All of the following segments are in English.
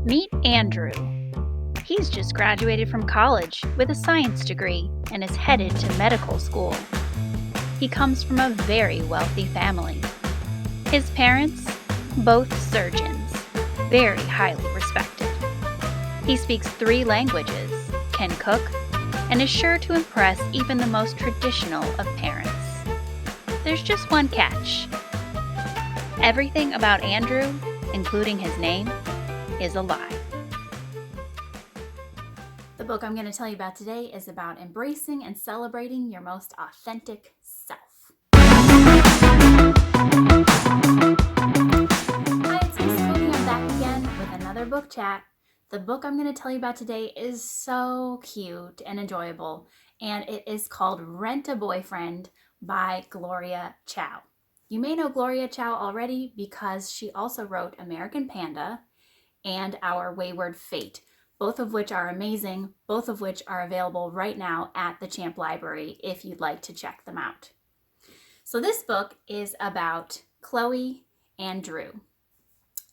Meet Andrew. He's just graduated from college with a science degree and is headed to medical school. He comes from a very wealthy family. His parents, both surgeons, very highly respected. He speaks 3 languages, can cook, and is sure to impress even the most traditional of parents. There's just one catch. Everything about Andrew, including his name, is a lie. The book I'm going to tell you about today is about embracing and celebrating your most authentic self. Hi, it's Miss Cody. I'm back again with another book chat. The book I'm going to tell you about today is so cute and enjoyable, and it is called Rent a Boyfriend by Gloria Chao. You may know Gloria Chao already because she also wrote American Panda and Our Wayward Fate, both of which are amazing, both of which are available right now at the Champ Library if you'd like to check them out. So this book is about Chloe and Drew.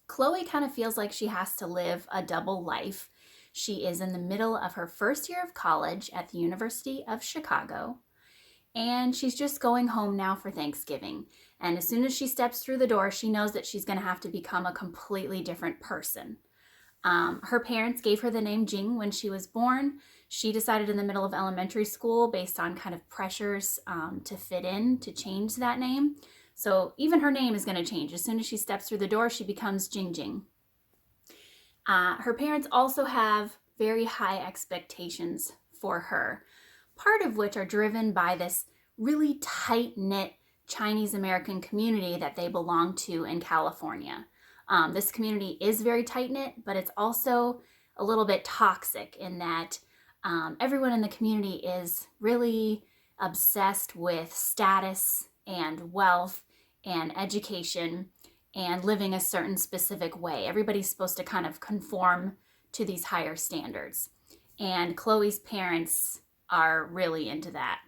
Chloe kind of feels like she has to live a double life. She is in the middle of her first year of college at the University of Chicago, and she's just going home now for Thanksgiving. And as soon as she steps through the door, she knows that she's going to have to become a completely different person. Her parents gave her the name Jing when she was born. She decided in the middle of elementary school, based on kind of pressures to fit in, to change that name. So even her name is going to change. As soon as she steps through the door, she becomes Jing Jing. Her parents also have very high expectations for her, part of which are driven by this really tight-knit Chinese American community that they belong to in California. This community is very tight-knit, but it's also a little bit toxic in that everyone in the community is really obsessed with status and wealth and education and living a certain specific way. Everybody's supposed to kind of conform to these higher standards. And Chloe's parents are really into that.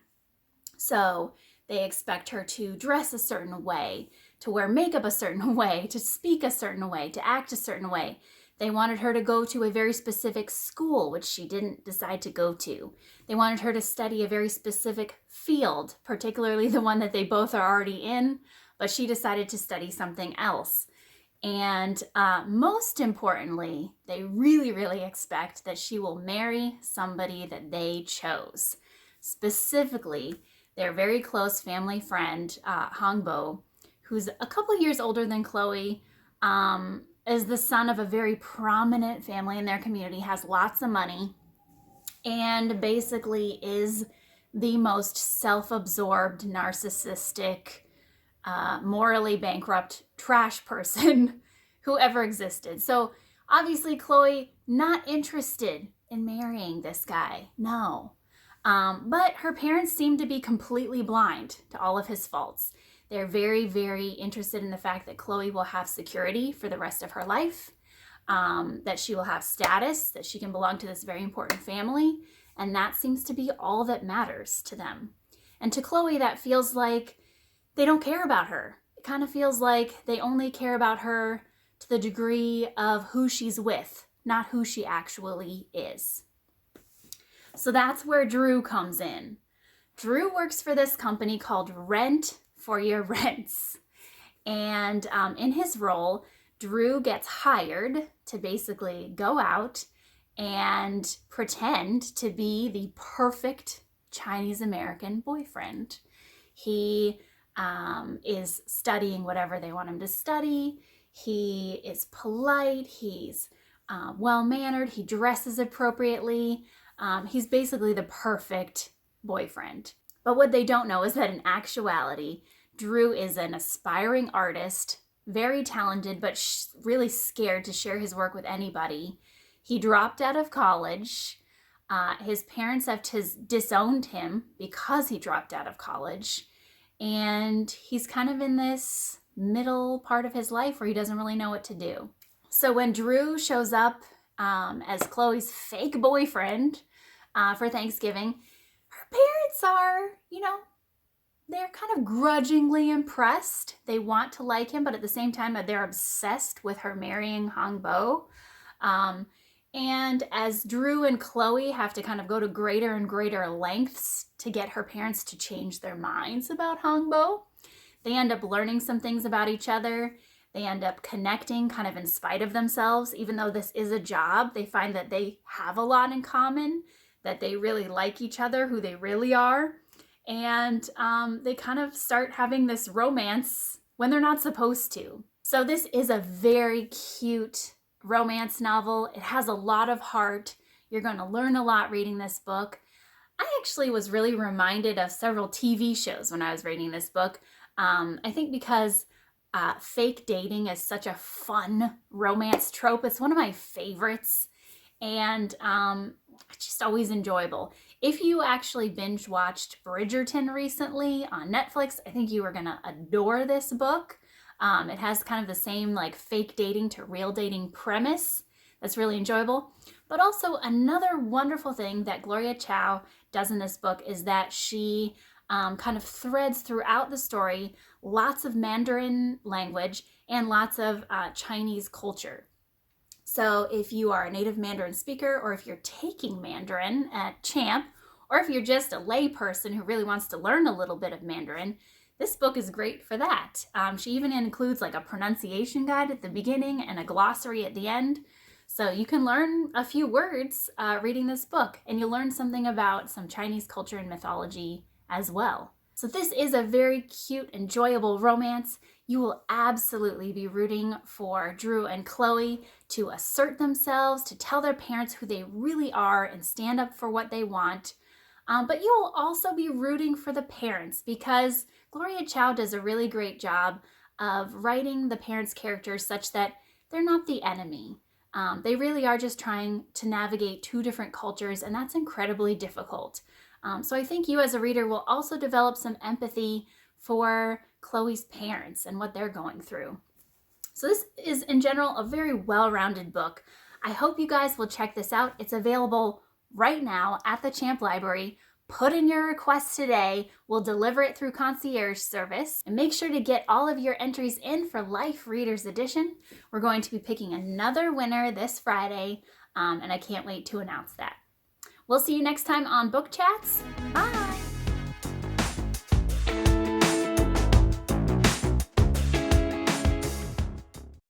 So they expect her to dress a certain way, to wear makeup a certain way, to speak a certain way, to act a certain way. They wanted her to go to a very specific school, which she didn't decide to go to. They wanted her to study a very specific field, particularly the one that they both are already in, but she decided to study something else. And most importantly, they really, really expect that she will marry somebody that they chose. Specifically, their very close family friend, Hongbo, who's a couple years older than Chloe, is the son of a very prominent family in their community, has lots of money, and basically is the most self-absorbed, narcissistic, morally bankrupt trash person who ever existed. So obviously Chloe not interested in marrying this guy, no. But her parents seem to be completely blind to all of his faults. They're very, very interested in the fact that Chloe will have security for the rest of her life, that she will have status, that she can belong to this very important family, and that seems to be all that matters to them. And to Chloe, that feels like they don't care about her. It kind of feels like they only care about her to the degree of who she's with, not who she actually is. So that's where Drew comes in. Drew works for this company called Rent for Your Rents. And in his role, Drew gets hired to basically go out and pretend to be the perfect Chinese American boyfriend. He is studying whatever they want him to study. He is polite. He's well-mannered. He dresses appropriately. He's basically the perfect boyfriend. But what they don't know is that in actuality, Drew is an aspiring artist, very talented, but really scared to share his work with anybody. He dropped out of college. His parents have disowned him because he dropped out of college. And he's kind of in this middle part of his life where he doesn't really know what to do. So when Drew shows up as Chloe's fake boyfriend for Thanksgiving, her parents are, they're kind of grudgingly impressed. They want to like him, but at the same time, they're obsessed with her marrying Hongbo. And as Drew and Chloe have to kind of go to greater and greater lengths to get her parents to change their minds about Hongbo, they end up learning some things about each other. They end up connecting kind of in spite of themselves. Even though this is a job, they find that they have a lot in common, that they really like each other, who they really are. And they kind of start having this romance when they're not supposed to. So this is a very cute romance novel. It has a lot of heart. You're going to learn a lot reading this book. I actually was really reminded of several TV shows when I was reading this book. I think because fake dating is such a fun romance trope. It's one of my favorites, and it's just always enjoyable. If you actually binge watched Bridgerton recently on Netflix, I think you are going to adore this book. It has kind of the same like fake dating to real dating premise that's really enjoyable. But also another wonderful thing that Gloria Chao does in this book is that she kind of threads throughout the story lots of Mandarin language and lots of Chinese culture. So if you are a native Mandarin speaker, or if you're taking Mandarin at Champ, or if you're just a lay person who really wants to learn a little bit of Mandarin, this book is great for that. She even includes like a pronunciation guide at the beginning and a glossary at the end. So you can learn a few words reading this book, and you'll learn something about some Chinese culture and mythology as well. So this is a very cute, enjoyable romance. You will absolutely be rooting for Drew and Chloe to assert themselves, to tell their parents who they really are and stand up for what they want. But you will also be rooting for the parents, because Gloria Chao does a really great job of writing the parents' characters such that they're not the enemy. They really are just trying to navigate two different cultures, and that's incredibly difficult. So I think you as a reader will also develop some empathy for Chloe's parents and what they're going through. So this is in general a very well-rounded book. I hope you guys will check this out. It's available right now at the Champ Library. Put in your request today. We'll deliver it through concierge service. And make sure to get all of your entries in for Life Readers Edition. We're going to be picking another winner this Friday, and I can't wait to announce that. We'll see you next time on Book Chats. Bye!